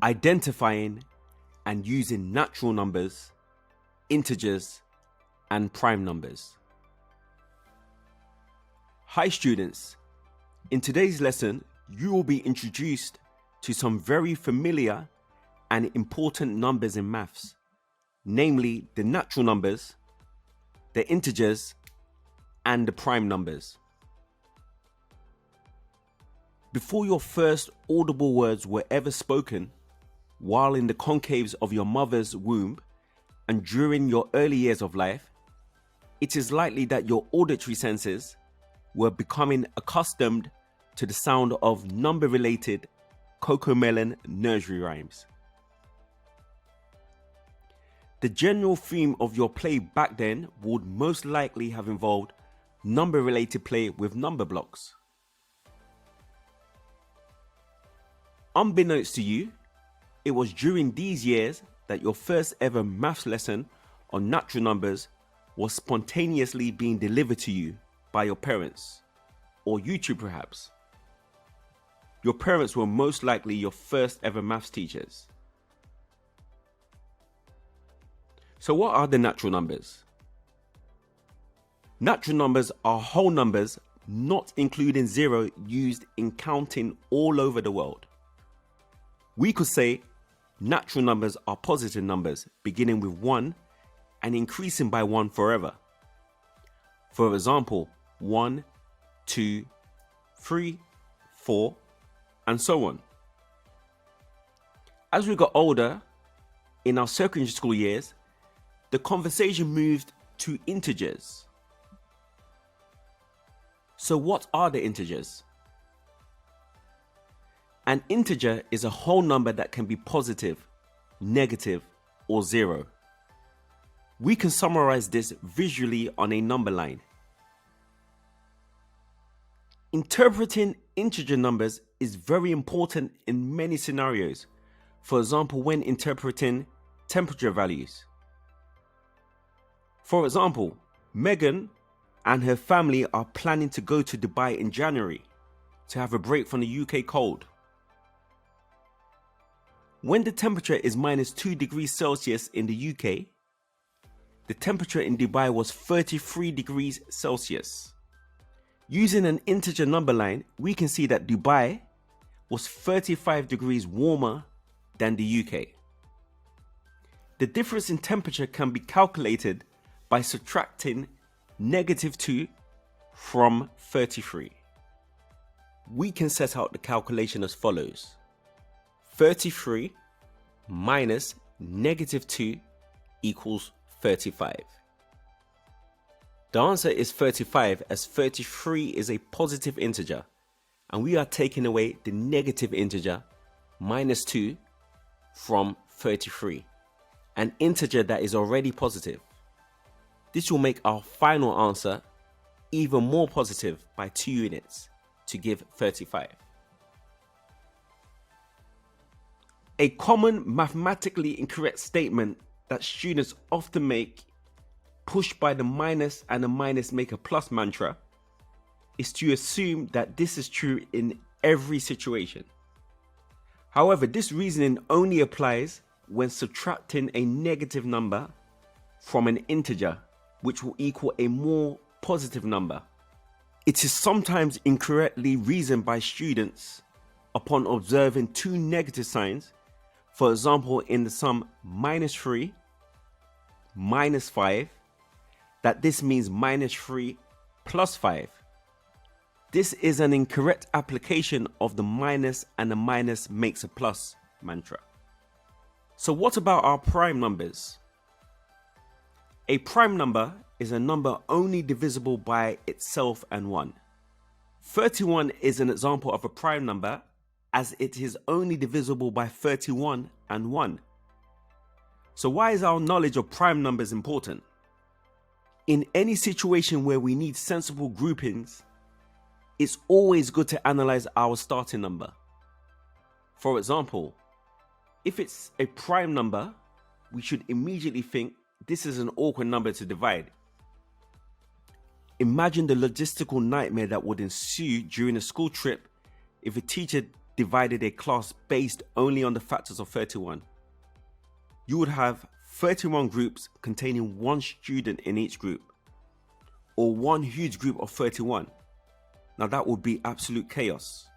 identifying and using natural numbers, integers, and prime numbers. Hi students, in today's lesson you will be introduced to some very familiar and important numbers in maths, namely the natural numbers, the integers, and the prime numbers. Before your first audible words were ever spoken, while in the concaves of your mother's womb and during your early years of life, it is likely that your auditory senses were becoming accustomed to the sound of number-related COCO-MELON nursery rhymes. The general theme of your play back then would most likely have involved number-related play with number blocks. Unbeknownst to you, it was during these years that your first ever maths lesson on natural numbers was spontaneously being delivered to you by your parents, or you two perhaps. Your parents were most likely your first ever maths teachers. So what are the natural numbers? Natural numbers are whole numbers not including zero used in counting all over the world. We could say natural numbers are positive numbers beginning with 1 and increasing by 1 forever. For example, 1, 2, 3, 4, and so on. As we got older, in our secondary school years, the conversation moved to integers. So what are the integers? An integer is a whole number that can be positive, negative, or zero. We can summarize this visually on a number line. Interpreting integer numbers is very important in many scenarios. For example, when interpreting temperature values. For example, Megan and her family are planning to go to Dubai in January to have a break from the UK cold. When the temperature is -2 degrees Celsius in the UK, the temperature in Dubai was 33 degrees Celsius. Using an integer number line, we can see that Dubai was 35 degrees warmer than the UK. The difference in temperature can be calculated by subtracting -2 from 33. We can set out the calculation as follows. 33 minus -2 equals 35. The answer is 35 as 33 is a positive integer and we are taking away the negative integer -2 from 33, an integer that is already positive. This will make our final answer even more positive by 2 units to give 35. A common mathematically incorrect statement that students often make, pushed by the minus and the minus make a plus mantra, is to assume that this is true in every situation. However, this reasoning only applies when subtracting a negative number from an integer, which will equal a more positive number. It is sometimes incorrectly reasoned by students upon observing 2 negative signs. For example, in the sum -3, -5, that this means -3 plus 5. This is an incorrect application of the minus and the minus makes a plus mantra. So what about our prime numbers? A prime number is a number only divisible by itself and 1. 31 is an example of a prime number, as it is only divisible by 31 and 1. So why is our knowledge of prime numbers important? In any situation where we need sensible groupings, it's always good to analyze our starting number. For example, if it's a prime number, we should immediately think this is an awkward number to divide. Imagine the logistical nightmare that would ensue during a school trip if a teacher divided a class based only on the factors of 31, you would have 31 groups containing one student in each group, or one huge group of 31. Now that would be absolute chaos.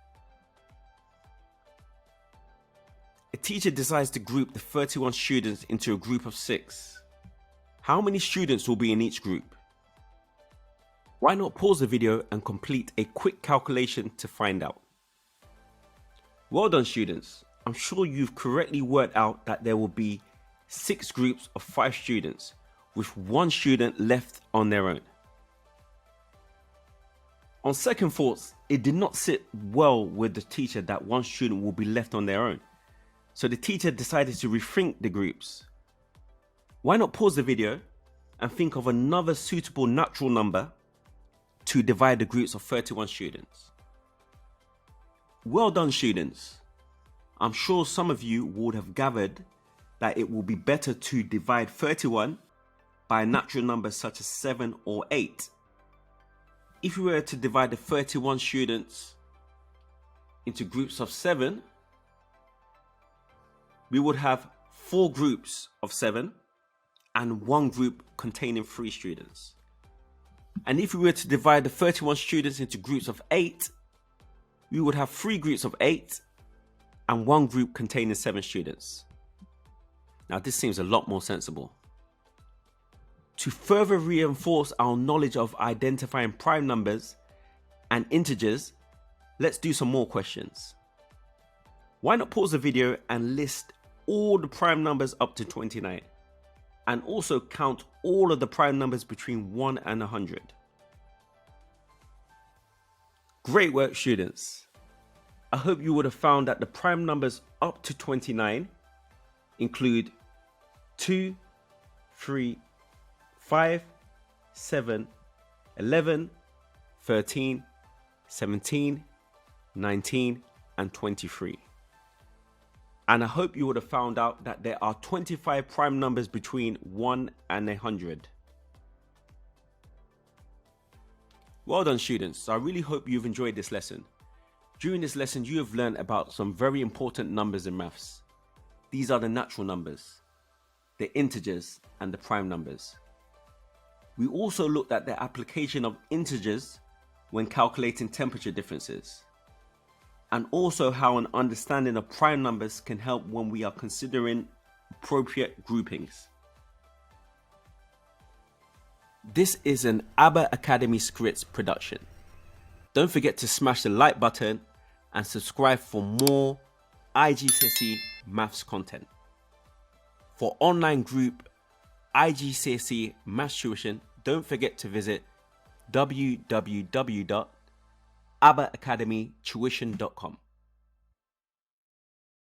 A teacher decides to group the 31 students into a group of 6. How many students will be in each group? Why not pause the video and complete a quick calculation to find out? Well done, students. I'm sure you've correctly worked out that there will be 6 groups of 5 students, with 1 student left on their own. On second thoughts, it did not sit well with the teacher that 1 student will be left on their own. So the teacher decided to rethink the groups. Why not pause the video and think of another suitable natural number to divide the groups of 31 students? Well done, students. I'm sure some of you would have gathered that it will be better to divide 31 by a natural number such as 7 or 8. If we were to divide the 31 students into groups of 7, we would have 4 groups of 7 and 1 group containing 3 students. And if we were to divide the 31 students into groups of 8, we would have 3 groups of 8 and 1 group containing 7 students. Now this seems a lot more sensible. To further reinforce our knowledge of identifying prime numbers and integers, let's do some more questions. Why not pause the video and list all the prime numbers up to 29, and also count all of the prime numbers between 1 and 100. Great work, students. I hope you would have found that the prime numbers up to 29 include 2, 3, 5, 7, 11, 13, 17, 19, and 23. And I hope you would have found out that there are 25 prime numbers between 1 and 100. Well done, students. I really hope you've enjoyed this lesson. During this lesson, you have learned about some very important numbers in maths. These are the natural numbers, the integers, and the prime numbers. We also looked at the application of integers when calculating temperature differences, and also how an understanding of prime numbers can help when we are considering appropriate groupings. This is an ABBA Academy Scripts production. Don't forget to smash the like button and subscribe for more IGCSE Maths content. For online group IGCSE Maths tuition, don't forget to visit www.abbaacademytuition.com.